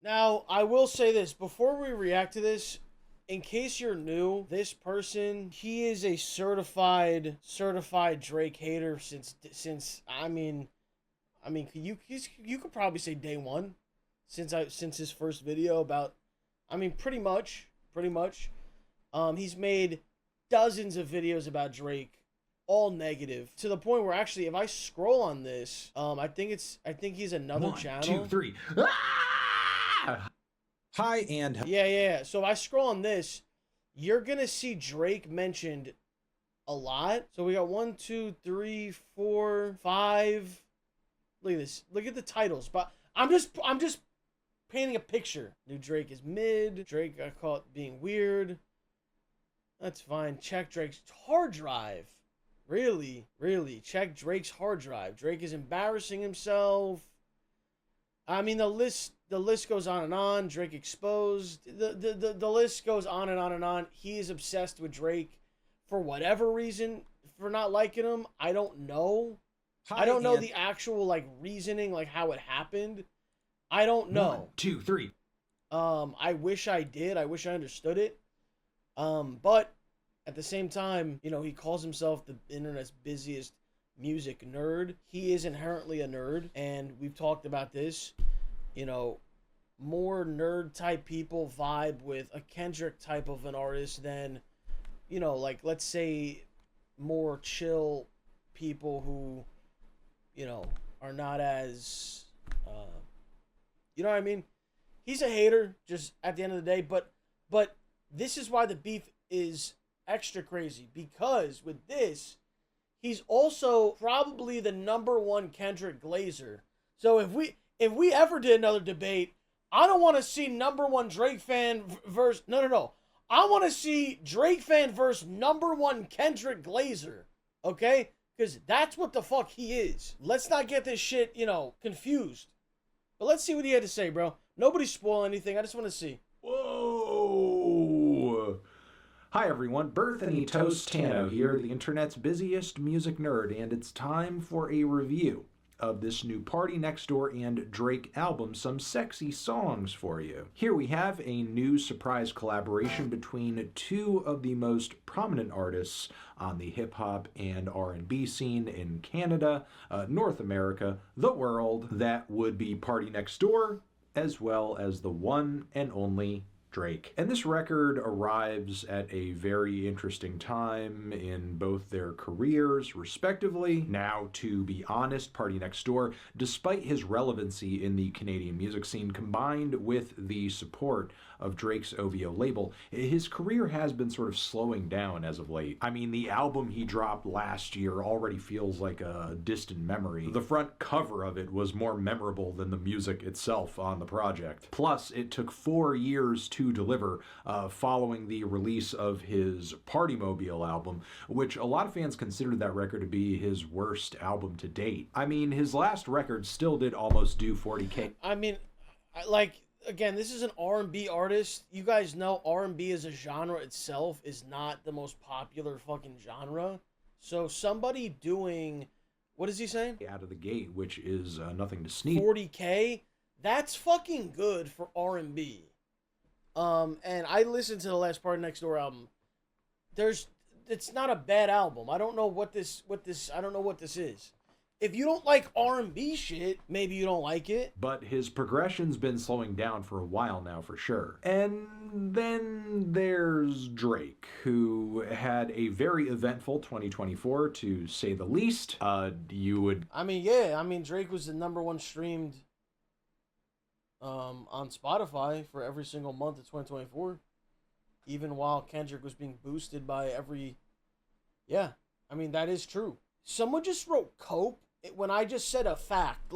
Now, I will say this before we react to this. In case you're new, this person, he is a certified Drake hater since you could probably say day one, since his first video about, pretty much. He's made dozens of videos about Drake, all negative, to the point where actually, if I scroll on this, I think he's another channel. 1, 2, 3. Ah! Hi and yeah. So if I scroll on this, you're gonna see Drake mentioned a lot. So we got 1, 2, 3, 4, 5. Look at this. Look at the titles. But I'm just painting a picture. New Drake is mid. Drake got caught being weird. That's fine. Check Drake's hard drive. Really? Check Drake's hard drive. Drake is embarrassing himself. The list goes on and on. Drake exposed. The list goes on and on and on. He is obsessed with Drake for whatever reason, for not liking him. I don't know. I don't know the actual reasoning, how it happened. I don't know. 1, 2, 3. I wish I did. I wish I understood it. But at the same time, he calls himself the internet's busiest music nerd. He is inherently a nerd, and we've talked about this. More nerd type people vibe with a Kendrick type of an artist than, let's say more chill people who, are not as, you know what I mean? He's a hater, just at the end of the day, but this is why the beef is extra crazy, because with this, he's also probably the #1 Kendrick Glazer. So if we ever did another debate, I don't want to see #1 Drake fan versus no. I want to see Drake fan versus #1 Kendrick Glazer. Okay? Because that's what the fuck he is. Let's not get this shit, confused. But let's see what he had to say, bro. Nobody spoil anything. I just want to see. Whoa! Hi everyone, Berthany Tostano here, the internet's busiest music nerd, and it's time for a review of this new Party Next Door and Drake album, Some Sexy Songs for You. Here we have a new surprise collaboration between two of the most prominent artists on the hip-hop and R&B scene in Canada, North America, the world. That would be Party Next Door, as well as the one and only Drake. And this record arrives at a very interesting time in both their careers, respectively. Now, to be honest, Party Next Door, despite his relevancy in the Canadian music scene, combined with the support of Drake's OVO label, his career has been sort of slowing down as of late. The album he dropped last year already feels like a distant memory. The front cover of it was more memorable than the music itself on the project. Plus, it took 4 years to deliver following the release of his Partymobile album, which a lot of fans considered that record to be his worst album to date. His last record still did almost do 40K. Again, this is an R&B artist. You guys know R&B as a genre itself is not the most popular fucking genre. So somebody doing, what is he saying? Out of the gate, which is nothing to sneeze. 40K? That's fucking good for R&B. And I listened to the last Party Next Door album. It's not a bad album. I don't know what this is. If you don't like R&B shit, maybe you don't like it. But his progression's been slowing down for a while now, for sure. And then there's Drake, who had a very eventful 2024, to say the least. Drake was the #1 streamed on Spotify for every single month of 2024. Even while Kendrick was being boosted by every... Yeah, that is true. Someone just wrote cope when I just said a fact.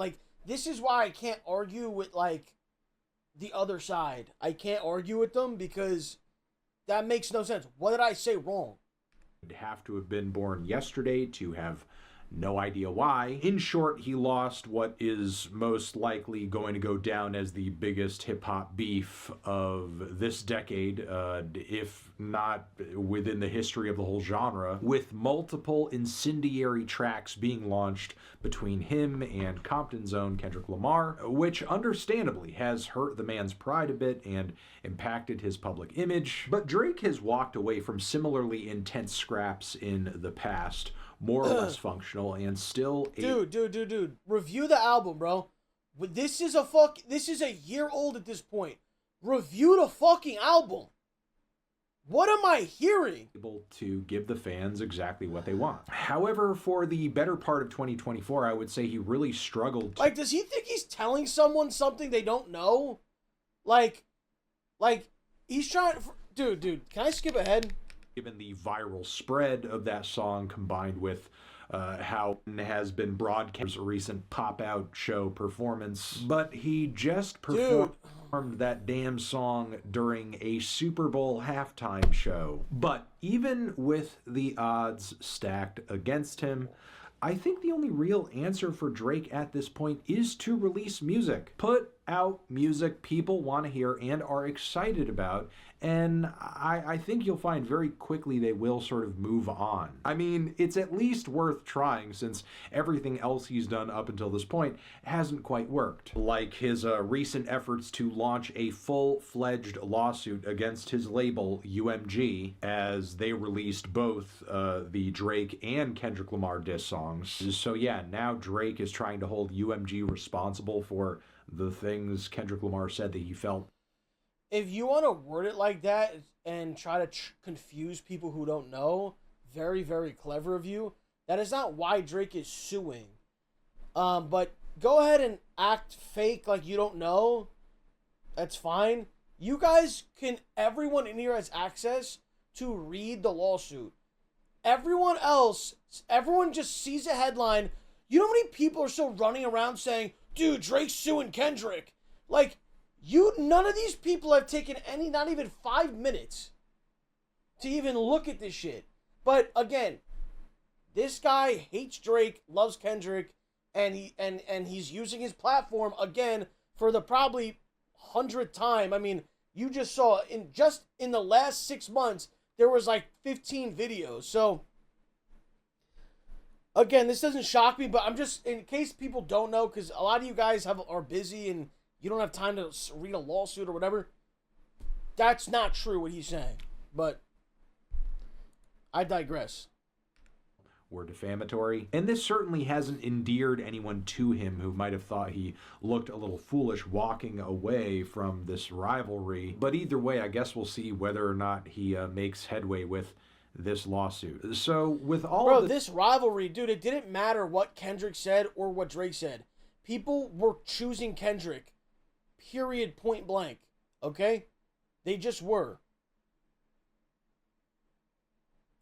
This is why I can't argue with, the other side. I can't argue with them because that makes no sense. What did I say wrong? Would have to have been born yesterday to have No idea why. In short, he lost what is most likely going to go down as the biggest hip-hop beef of this decade, if not within the history of the whole genre, with multiple incendiary tracks being launched between him and Compton's own Kendrick Lamar, which understandably has hurt the man's pride a bit and impacted his public image. But Drake has walked away from similarly intense scraps in the past, more or less functional, and still Dude. Review the album, bro. This is a year old at this point. Review the fucking album. What am I hearing? Able to give the fans exactly what they want. However, for the better part of 2024, I would say he really struggled. Like, does he think he's telling someone something they don't know? Like, he's trying. Dude, can I skip ahead? Given the viral spread of that song combined with how it has been broadcast a recent pop-out show performance, but he just performed that damn song during a Super Bowl halftime show. But even with the odds stacked against him, I think the only real answer for Drake at this point is to release music. Put out music people want to hear and are excited about, and I think you'll find very quickly they will sort of move on. I mean, it's at least worth trying since everything else he's done up until this point hasn't quite worked. Like his recent efforts to launch a full-fledged lawsuit against his label, UMG, as they released both the Drake and Kendrick Lamar diss songs. So yeah, now Drake is trying to hold UMG responsible for the things Kendrick Lamar said that he felt. If you want to word it like that and try to confuse people who don't know, very, very clever of you. That is not why Drake is suing. But go ahead and act fake like you don't know. That's fine. You guys can, everyone in here has access to read the lawsuit. Everyone else, everyone just sees a headline. You know how many people are still running around saying, dude, Drake's suing Kendrick? Like, none of these people have taken not even 5 minutes to even look at this shit. But again, this guy hates Drake, loves Kendrick, and he's using his platform again for the probably 100th time. I mean, you just saw in the last 6 months there was like 15 videos. So again, this doesn't shock me, but I'm just, in case people don't know, because a lot of you guys are busy and you don't have time to read a lawsuit or whatever. That's not true what he's saying. But I digress. Were defamatory. And this certainly hasn't endeared anyone to him who might have thought he looked a little foolish walking away from this rivalry. But either way, I guess we'll see whether or not he makes headway with this lawsuit. So with all of this rivalry, dude, it didn't matter what Kendrick said or what Drake said. People were choosing Kendrick. Period, point blank. Okay? They just were.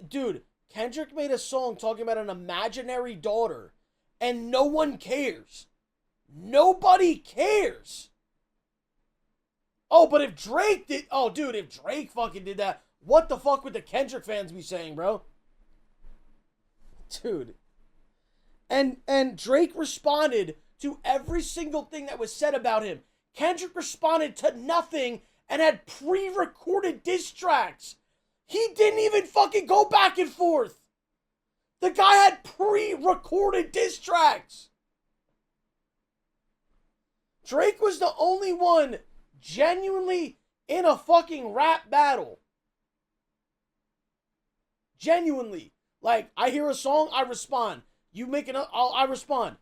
Dude, Kendrick made a song talking about an imaginary daughter, and no one cares. Nobody cares. Oh, but if Drake did... Oh, dude, if Drake fucking did that, what the fuck would the Kendrick fans be saying, bro? Dude. And Drake responded to every single thing that was said about him. Kendrick responded to nothing and had pre-recorded diss tracks. He didn't even fucking go back and forth. The guy had pre-recorded diss tracks. Drake was the only one genuinely in a fucking rap battle. Genuinely. Like, I hear a song, I respond. You make it, I respond.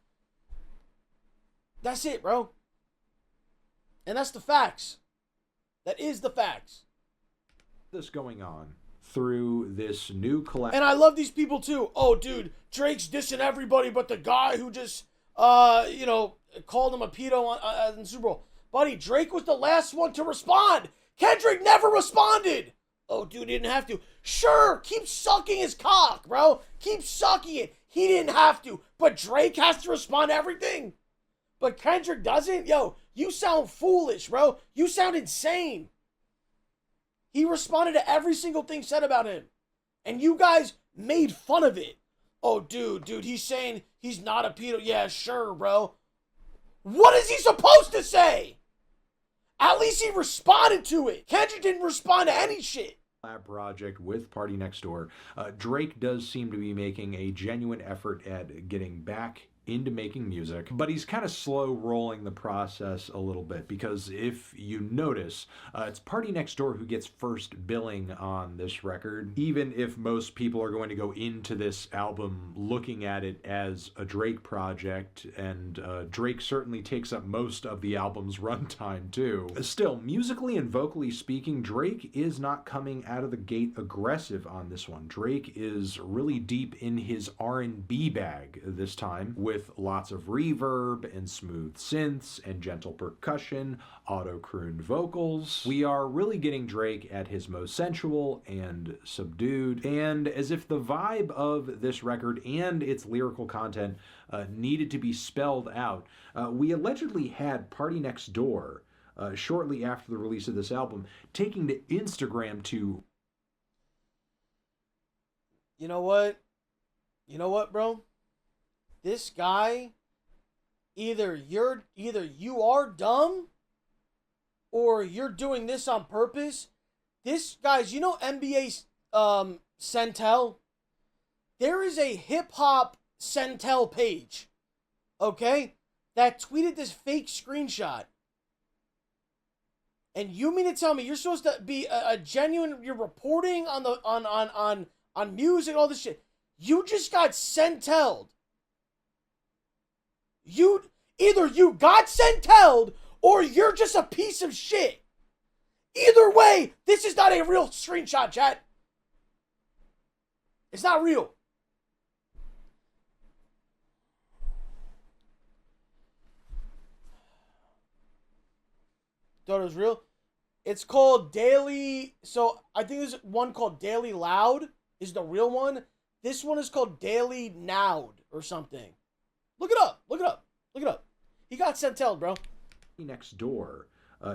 That's it, bro. And that's the facts. That is the facts. This going on through this new collection. And I love these people too. Oh, dude, Drake's dissing everybody but the guy who just, called him a pedo on Super Bowl. Buddy, Drake was the last one to respond. Kendrick never responded. Oh, dude, didn't have to. Sure, keep sucking his cock, bro. Keep sucking it. He didn't have to. But Drake has to respond to everything. But Kendrick doesn't? Yo, you sound foolish, bro. You sound insane. He responded to every single thing said about him. And you guys made fun of it. Oh, dude, he's saying he's not a pedo. Yeah, sure, bro. What is he supposed to say? At least he responded to it. Kendrick didn't respond to any shit. Lab project with Party Next Door. Drake does seem to be making a genuine effort at getting back into making music, but he's kind of slow rolling the process a little bit, because if you notice, it's Party Next Door who gets first billing on this record, even if most people are going to go into this album looking at it as a Drake project, and Drake certainly takes up most of the album's runtime too. Still, musically and vocally speaking, Drake is not coming out of the gate aggressive on this one. Drake is really deep in his R&B bag this time, with lots of reverb and smooth synths and gentle percussion, auto-crooned vocals. We are really getting Drake at his most sensual and subdued, and as if the vibe of this record and its lyrical content needed to be spelled out, we allegedly had Party Next Door shortly after the release of this album taking to Instagram to... You know what? You know what, bro? This guy, either you are dumb or you're doing this on purpose. This, guys, you know NBA Centel? There is a hip hop Centel page, okay, that tweeted this fake screenshot. And you mean to tell me you're supposed to be a genuine, you're reporting on the on music, all this shit. You just got Centelled. Either you got Centelled or you're just a piece of shit. Either way, this is not a real screenshot, chat. It's not real. Thought it was real. It's called Daily. So I think there's one called Daily Loud is the real one. This one is called Daily Nowd or something. Look it up. Look it up. Look it up. He got Centelled, bro. Next Door,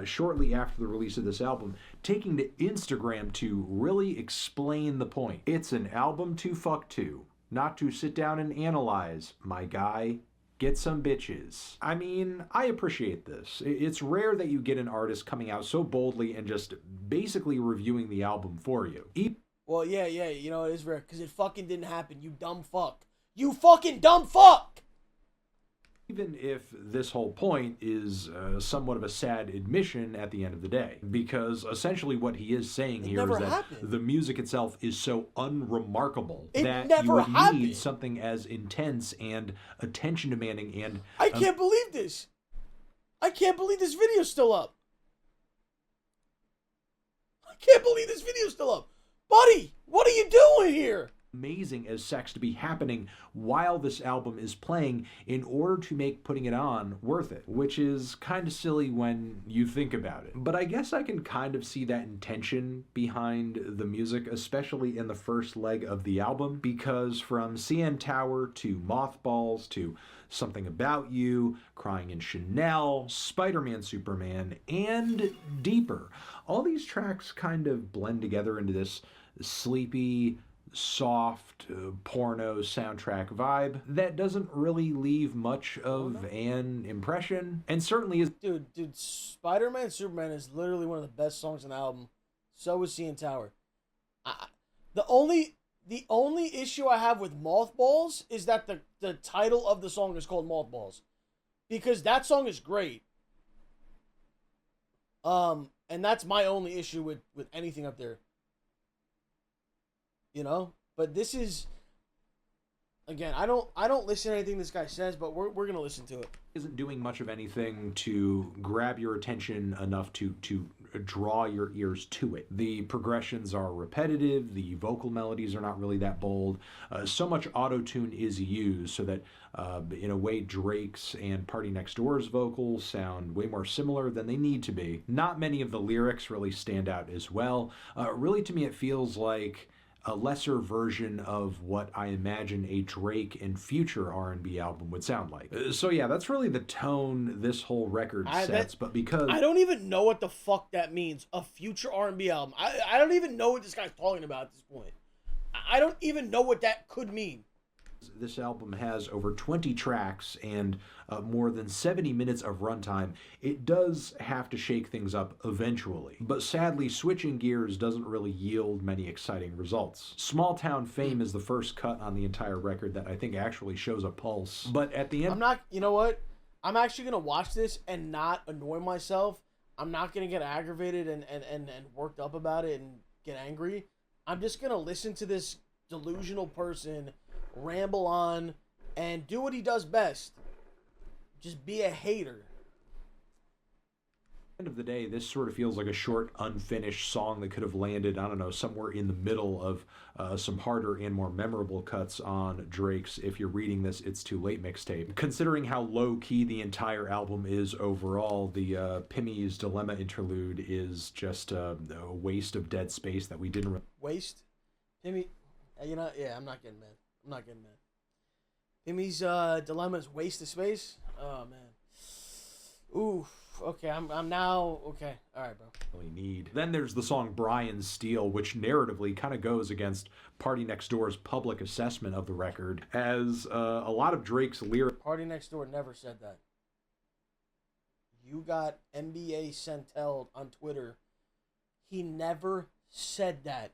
shortly after the release of this album, taking to Instagram to really explain the point. It's an album to fuck to, not to sit down and analyze, my guy. Get some bitches. I mean, I appreciate this. It's rare that you get an artist coming out so boldly and just basically reviewing the album for you. Well, yeah, you know, it is rare, because it fucking didn't happen, you dumb fuck. You fucking dumb fuck! Even if this whole point is somewhat of a sad admission at the end of the day, because essentially what he is saying here is that the music itself is so unremarkable that you would need something as intense and attention demanding and... I can't believe this! I can't believe this video's still up! I can't believe this video's still up! Buddy, what are you doing here? Amazing as sex to be happening while this album is playing in order to make putting it on worth it, which is kind of silly when you think about it. But I guess I can kind of see that intention behind the music, especially in the first leg of the album, because from CN Tower to Mothballs to Something About You, Crying in Chanel, Spider-Man, Superman, and Deeper, all these tracks kind of blend together into this sleepy, soft porno soundtrack vibe that doesn't really leave much of an impression, and certainly is... Dude, Spider-Man Superman is literally one of the best songs on the album. So is CN Tower. The only issue I have with Mothballs is that the title of the song is called Mothballs, because that song is great. And that's my only issue with anything up there. You know, but this is, again, I don't listen to anything this guy says, but we're gonna listen to it. Isn't doing much of anything to grab your attention enough to draw your ears to it. The progressions are repetitive, the vocal melodies are not really that bold. So much auto-tune is used so that in a way Drake's and Party Next Door's vocals sound way more similar than they need to be. Not many of the lyrics really stand out as well. Really, to me, it feels like a lesser version of what I imagine a Drake and Future R&B album would sound like. So yeah, that's really the tone this whole record sets, but because... I don't even know what the fuck that means, a Future R&B album. I don't even know what this guy's talking about at this point. I don't even know what that could mean. This album has over 20 tracks and more than 70 minutes of runtime. It does have to shake things up eventually, but sadly, switching gears doesn't really yield many exciting results. Small Town Fame is the first cut on the entire record that I think actually shows a pulse, but at the end... you know what? I'm actually going to watch this and not annoy myself. I'm not going to get aggravated and worked up about it and get angry. I'm just going to listen to this delusional person ramble on and do what he does best. Just be a hater. End of the day, this sort of feels like a short, unfinished song that could have landed, I don't know, somewhere in the middle of some harder and more memorable cuts on Drake's If You're Reading This, It's Too Late mixtape. Considering how low-key the entire album is overall, the Pimmy's Dilemma interlude is just a waste of dead space that we didn't... Waste? Pimmy... You know, yeah, I'm not getting mad. I'm not getting mad. Pimmy's Dilemma is waste of space? Oh, man. Oof. Okay, I'm now... Okay, alright, bro. Really need. Then there's the song Brian Steele, which narratively kind of goes against Party Next Door's public assessment of the record, as a lot of Drake's lyrics... Party Next Door never said that. You got NBA Centelled on Twitter. He never said that.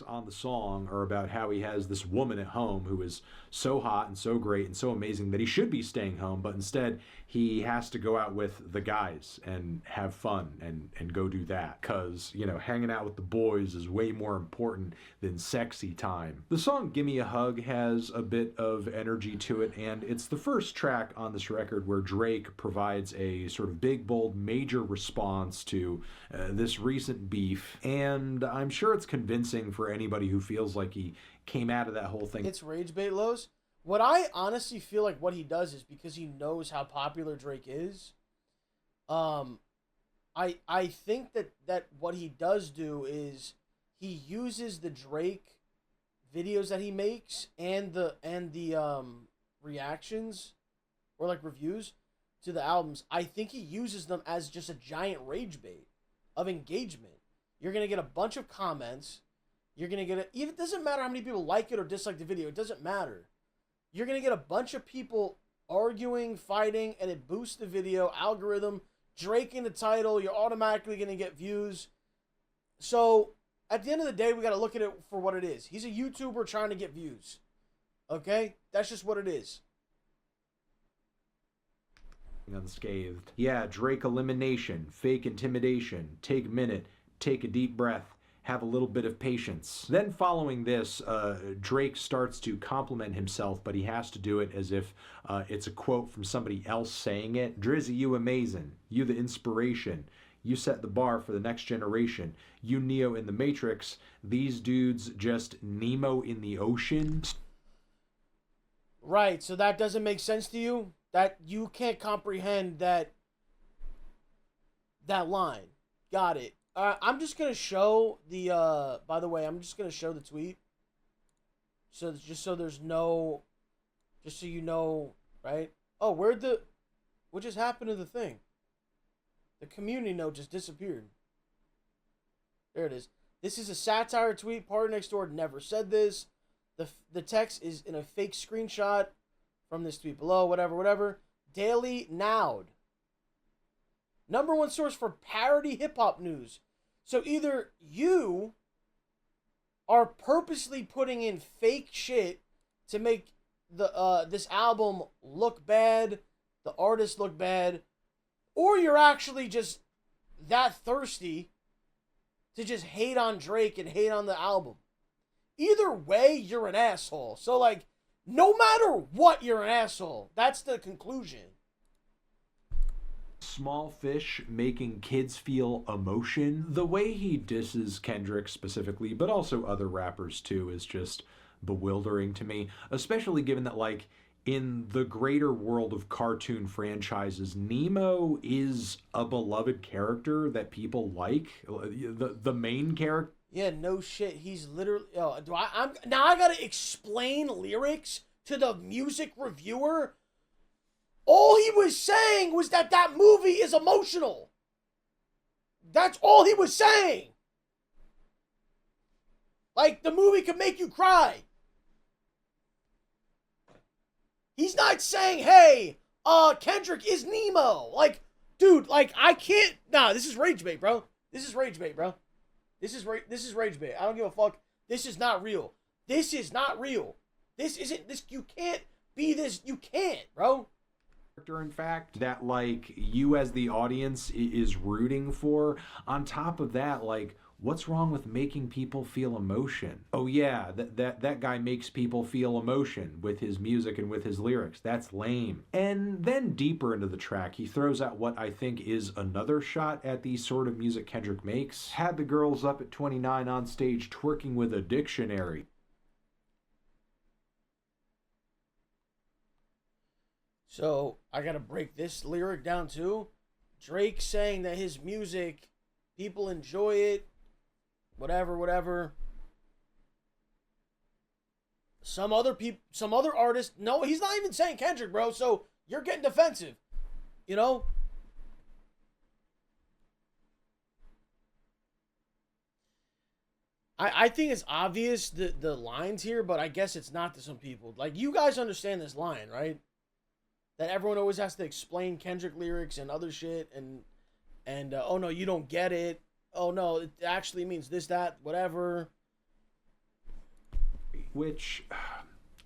On the song are about how he has this woman at home who is so hot and so great and so amazing that he should be staying home, but instead he has to go out with the guys and have fun and go do that because, you know, hanging out with the boys is way more important than sexy time. The song Gimme a Hug has a bit of energy to it, and it's the first track on this record where Drake provides a sort of big, bold, major response to this recent beef, and I'm sure it's convincing for anybody who feels like he came out of that whole thing. It's rage bait lows. What I honestly feel like what he does is because he knows how popular Drake is. I think that what he does do is he uses the Drake videos that he makes and the reactions or like reviews to the albums. I think he uses them as just a giant rage bait of engagement. You're gonna get a bunch of comments. You're going to get even it doesn't matter how many people like it or dislike the video. It doesn't matter. You're going to get a bunch of people arguing, fighting, and it boosts the video algorithm. Drake in the title, you're automatically going to get views. So, at the end of the day, we got to look at it for what it is. He's a YouTuber trying to get views. Okay? That's just what it is. Unscathed. Yeah, Drake elimination, fake intimidation, take a minute, take a deep breath. Have a little bit of patience. Then following this, Drake starts to compliment himself, but he has to do it as if it's a quote from somebody else saying it. Drizzy, you amazing. You the inspiration. You set the bar for the next generation. You Neo in the Matrix. These dudes just Nemo in the ocean. Right, so that doesn't make sense to you? That you can't comprehend that line. Got it. I'm just going to show the, by the way, I'm just going to show the tweet. So, just so there's no, just so you know, right? Oh, what just happened to the thing? The community note just disappeared. There it is. This is a satire tweet. Party Next Door never said this. The text is in a fake screenshot from this tweet below, whatever. Daily Nowd. #1 source for parody hip-hop news. So either you are purposely putting in fake shit to make this album look bad, the artist look bad, or you're actually just that thirsty to just hate on Drake and hate on the album. Either way, you're an asshole. So, like, no matter what, you're an asshole. That's the conclusion. Small fish making kids feel emotion. The way he disses Kendrick specifically, but also other rappers too, is just bewildering to me. Especially given that, like, in the greater world of cartoon franchises, Nemo is a beloved character that people like. The main character. Yeah, no shit. He's literally. Oh, now I gotta explain lyrics to the music reviewer. All he was saying was that movie is emotional. That's all he was saying. Like, the movie could make you cry. He's not saying, hey, Kendrick is Nemo. Like, dude, like, I can't. Nah, this is rage bait, bro. This is rage bait, bro. This is rage bait. I don't give a fuck. This is not real. This is not real. This isn't this. You can't be this. You can't, bro. In fact, that like you as the audience is rooting for. On top of that, like, what's wrong with making people feel emotion? Oh yeah, that guy makes people feel emotion with his music and with his lyrics. That's lame. And then deeper into the track, he throws out what I think is another shot at the sort of music Kendrick makes. Had the girls up at 29 on stage twerking with a dictionary. So, I gotta break this lyric down too. Drake saying that his music, people enjoy it, whatever. Some other artists, no, he's not even saying Kendrick, bro, so you're getting defensive, you know? I think it's obvious the lines here, but I guess it's not to some people. Like, you guys understand this line, right? That everyone always has to explain Kendrick lyrics and other shit, and oh no, you don't get it. Oh no, it actually means this, that, whatever. Which,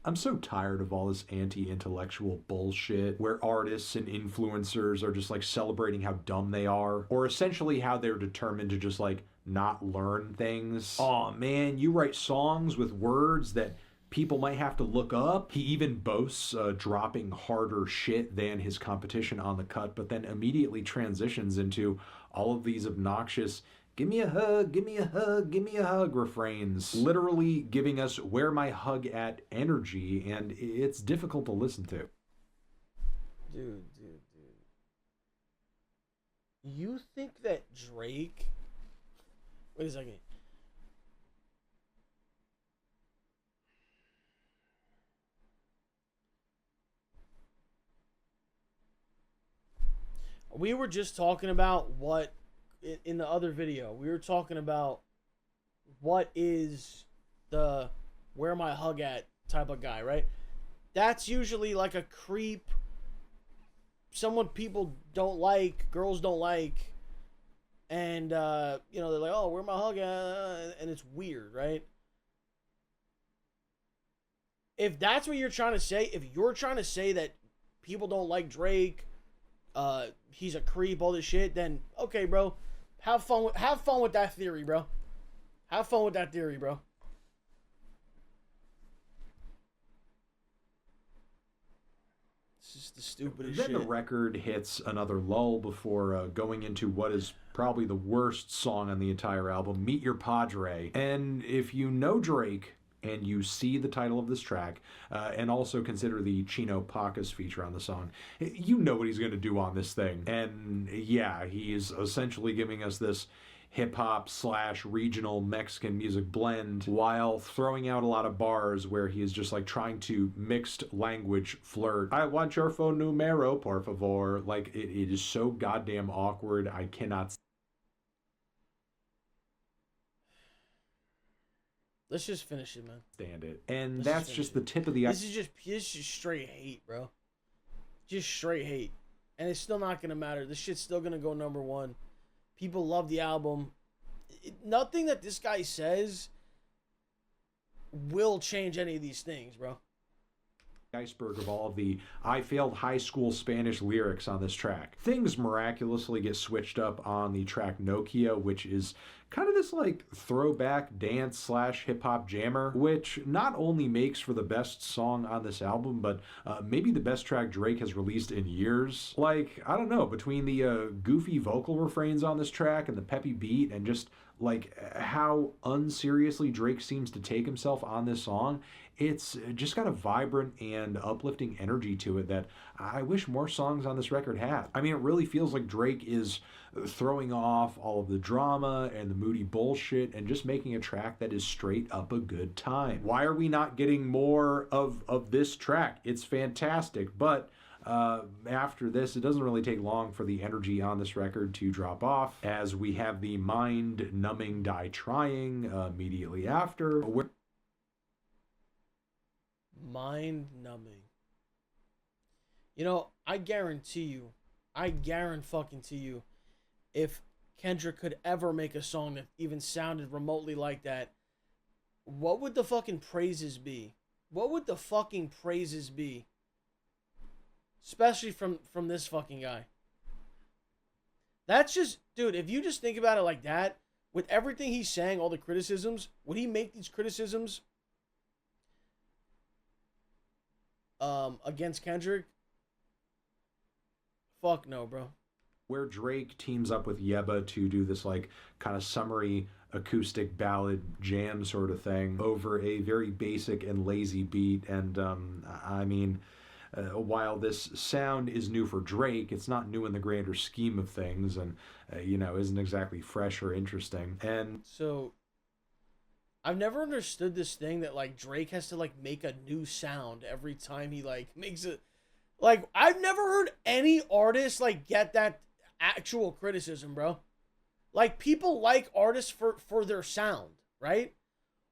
I'm so tired of all this anti-intellectual bullshit where artists and influencers are just like celebrating how dumb they are, or essentially how they're determined to just like not learn things. Oh man, you write songs with words that people might have to look up. He even boasts dropping harder shit than his competition on the cut, but then immediately transitions into all of these obnoxious "give me a hug, give me a hug, give me a hug" refrains, literally giving us "where my hug at" energy, and it's difficult to listen to. Dude. You think that Drake... Wait a second. We were just talking about what, in the other video, we were talking about what is the "where my hug at" type of guy, right? That's usually like a creep, someone people don't like, girls don't like, and, you know, they're like, oh, where my hug at? And it's weird, right? If that's what you're trying to say, if you're trying to say that people don't like Drake, he's a creep, all this shit, then okay, bro. Have fun with that theory, bro. Have fun with that theory, bro. It's just the stupidest shit. Then the record hits another lull before going into what is probably the worst song on the entire album, "Meet Your Padre." And if you know Drake and you see the title of this track, and also consider the Chino Pacas feature on the song, you know what he's going to do on this thing. And yeah, he's essentially giving us this hip-hop / regional Mexican music blend while throwing out a lot of bars where he is just like trying to mixed language flirt. "I want your phone numero, por favor." Like, it is so goddamn awkward. I cannot Let's just finish it, man. stand it. And that's just the tip of the This is just straight hate, bro. Just straight hate. And it's still not gonna matter. This shit's still gonna go #1. People love the album. Nothing that this guy says will change any of these things, bro. Iceberg of all of the "I failed high school Spanish" lyrics on this track. Things miraculously get switched up on the track "Nokia," which is kind of this like throwback dance / hip-hop jammer, which not only makes for the best song on this album, but maybe the best track Drake has released in years. Like, I don't know, between the goofy vocal refrains on this track and the peppy beat and just like how unseriously Drake seems to take himself on this song, it's just got a vibrant and uplifting energy to it that I wish more songs on this record had. I mean, it really feels like Drake is throwing off all of the drama and the moody bullshit and just making a track that is straight up a good time. Why are we not getting more of this track? It's fantastic, but After this, it doesn't really take long for the energy on this record to drop off, as we have the mind-numbing Die Trying immediately after. Mind-numbing. You know, I guarantee you, if Kendrick could ever make a song that even sounded remotely like that, what would the fucking praises be? What would the fucking praises be? Especially from this fucking guy. That's just, dude, if you just think about it like that, with everything he's saying, all the criticisms, would he make these criticisms against Kendrick? Fuck no, bro. Where Drake teams up with Yebba to do this like kind of summary acoustic ballad jam sort of thing over a very basic and lazy beat. And I mean, while this sound is new for Drake, it's not new in the grander scheme of things, and you know, isn't exactly fresh or interesting. And so I've never understood this thing that like Drake has to like make a new sound every time he like makes it. Like, I've never heard any artist like get that actual criticism, bro. Like, people like artists for their sound, right?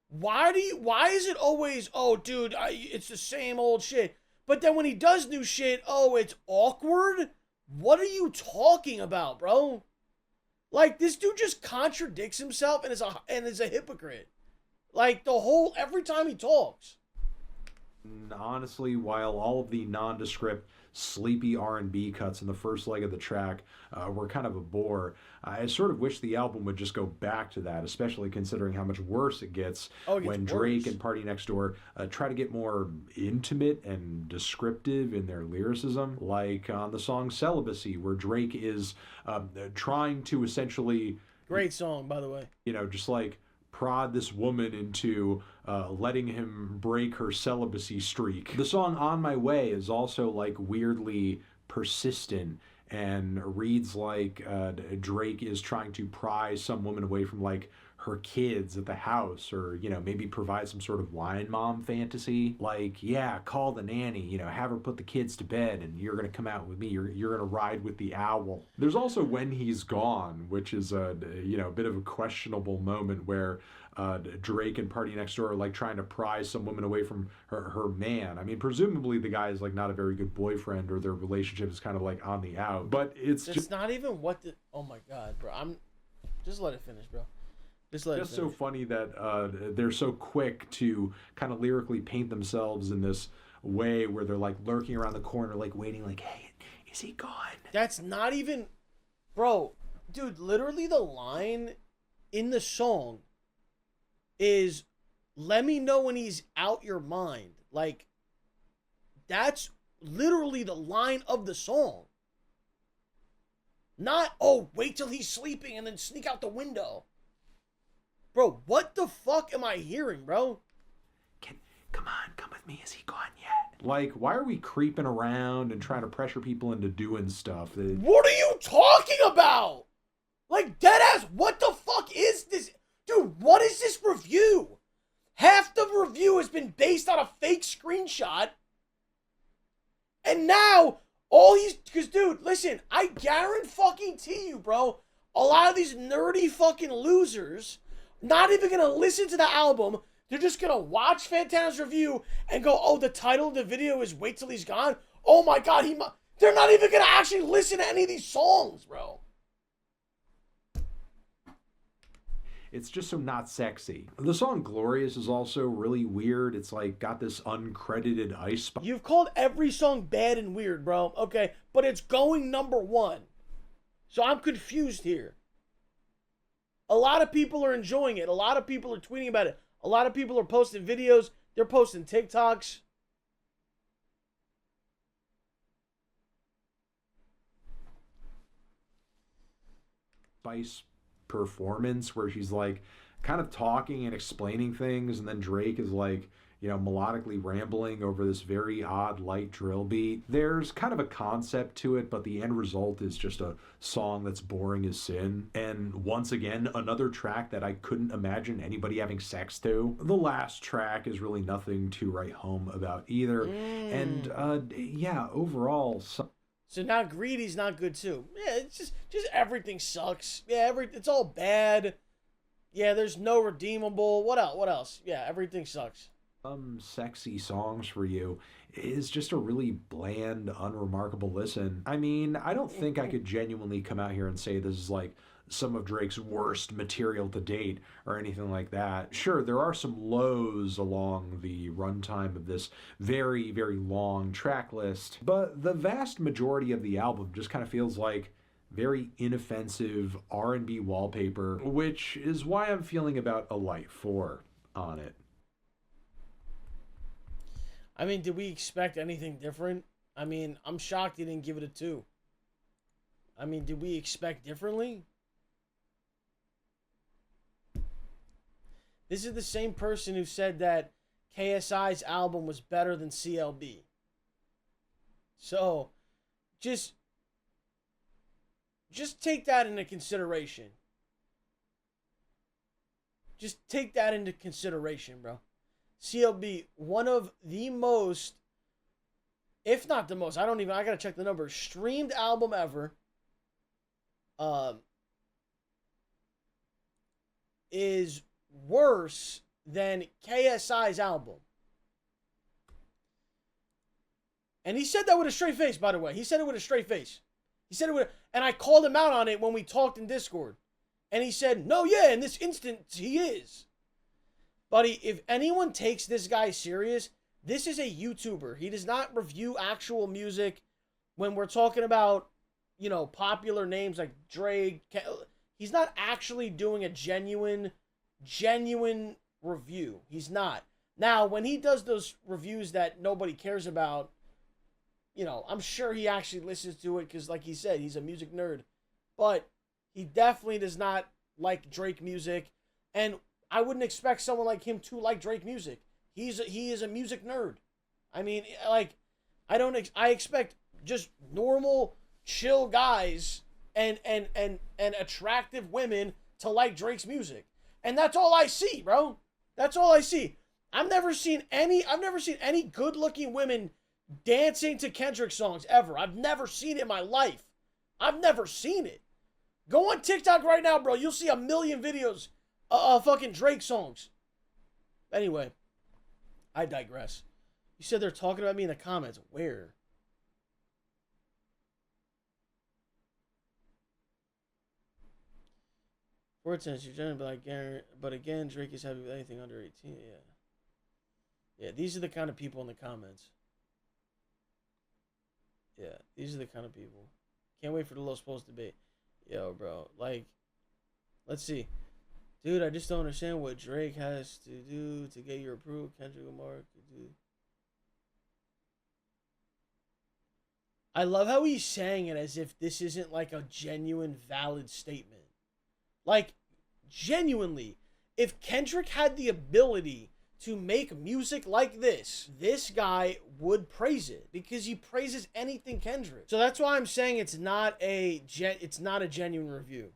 Why is it always, oh, dude, it's the same old shit. But then when he does new shit, oh, it's awkward? What are you talking about, bro? Like, this dude just contradicts himself and is a hypocrite. Like, every time he talks. Honestly, while all of the nondescript, sleepy R&B cuts in the first leg of the track were kind of a bore, I sort of wish the album would just go back to that, especially considering how much worse it gets when Drake and PARTYNEXTDOOR try to get more intimate and descriptive in their lyricism, like on the song Celibacy, where Drake is trying to essentially... Great song, by the way. You know, just like prod this woman into letting him break her celibacy streak. The song On My Way is also like weirdly persistent and reads like Drake is trying to pry some woman away from like her kids at the house, or, you know, maybe provide some sort of wine mom fantasy. Like, yeah, call the nanny, you know, have her put the kids to bed, and you're going to come out with me. You're going to ride with the owl. There's also When He's Gone, which is a, you know, a bit of a questionable moment where Drake and PARTYNEXTDOOR are like trying to pry some woman away from her man. I mean, presumably the guy is like not a very good boyfriend, or their relationship is kind of like on the out. But it's just not even what the... Oh my God, bro. Just let it finish, bro. Just so funny that they're so quick to kind of lyrically paint themselves in this way where they're like lurking around the corner, like waiting, like, hey, is he gone? That's not even... Bro, dude, literally the line in the song is, let me know when he's out your mind. Like, that's literally the line of the song. Not, oh, wait till he's sleeping and then sneak out the window. Bro, what the fuck am I hearing, bro? Come on, come with me. Is he gone yet? Like, why are we creeping around and trying to pressure people into doing stuff? What are you talking about? Like, deadass, what the fuck is this? Dude, what is this review? Half the review has been based on a fake screenshot. And now, because, dude, listen, I guarantee you, bro, a lot of these nerdy fucking losers not even gonna listen to the album. They're just gonna watch Fantano's review and go, oh, the title of the video is Wait Till He's Gone? Oh my God, they're not even gonna actually listen to any of these songs, bro. It's just so not sexy. The song Glorious is also really weird. It's like got this uncredited ice spot. You've called every song bad and weird, bro. Okay, but it's going #1. So I'm confused here. A lot of people are enjoying it. A lot of people are tweeting about it. A lot of people are posting videos. They're posting TikToks. Spice performance where she's like kind of talking and explaining things, and then Drake is like, melodically rambling over this very odd light drill beat. There's kind of a concept to it, but the end result is just a song that's boring as sin. And once again, another track that I couldn't imagine anybody having sex to. The last track is really nothing to write home about either. And yeah, overall, so now Greedy's not good too. Yeah, it's just everything sucks. Yeah, it's all bad. Yeah, there's no redeemable. What else? What else? Yeah, everything sucks. Some sexy songs for you is just a really bland, unremarkable listen. I mean, I don't think I could genuinely come out here and say this is like some of Drake's worst material to date or anything like that. Sure, there are some lows along the runtime of this very, very long track list, but the vast majority of the album just kind of feels like very inoffensive R&B wallpaper, which is why I'm feeling about a light 4 on it. I mean, did we expect anything different? I mean, I'm shocked he didn't give it a 2. I mean, did we expect differently? This is the same person who said that KSI's album was better than CLB. So, just take that into consideration. Just take that into consideration, bro. CLB, one of the most, if not the most, I gotta check the numbers, streamed album ever. Is worse than KSI's album. And he said that with a straight face, by the way. He said it with a straight face. He said it with, and I called him out on it when we talked in Discord. And he said, no, yeah, in this instance, he is. Buddy, if anyone takes this guy serious, this is a YouTuber. He does not review actual music. When we're talking about, popular names like Drake, he's not actually doing a genuine review. He's not. Now, when he does those reviews that nobody cares about, I'm sure he actually listens to it because, like he said, he's a music nerd. But he definitely does not like Drake music. And I wouldn't expect someone like him to like Drake music. He is a music nerd. I mean, like, I expect just normal, chill guys and attractive women to like Drake's music. And that's all I see, bro. That's all I see. I've never seen any good-looking women dancing to Kendrick songs ever. I've never seen it in my life. I've never seen it. Go on TikTok right now, bro. You'll see a million videos of fucking Drake songs. Anyway, I digress. You said they're talking about me in the comments. Where? For instance, you're trying to but again, Drake is happy with anything under 18. Yeah, these are the kind of people in the comments. Yeah, these are the kind of people. Can't wait for the LosPollosTV debate. Yo, bro, like, let's see. Dude, I just don't understand what Drake has to do to get your approval. Kendrick Lamar could do. I love how he's saying it as if this isn't like a genuine, valid statement. Like, genuinely, if Kendrick had the ability to make music like this guy would praise it because he praises anything Kendrick. So that's why I'm saying it's not a genuine review.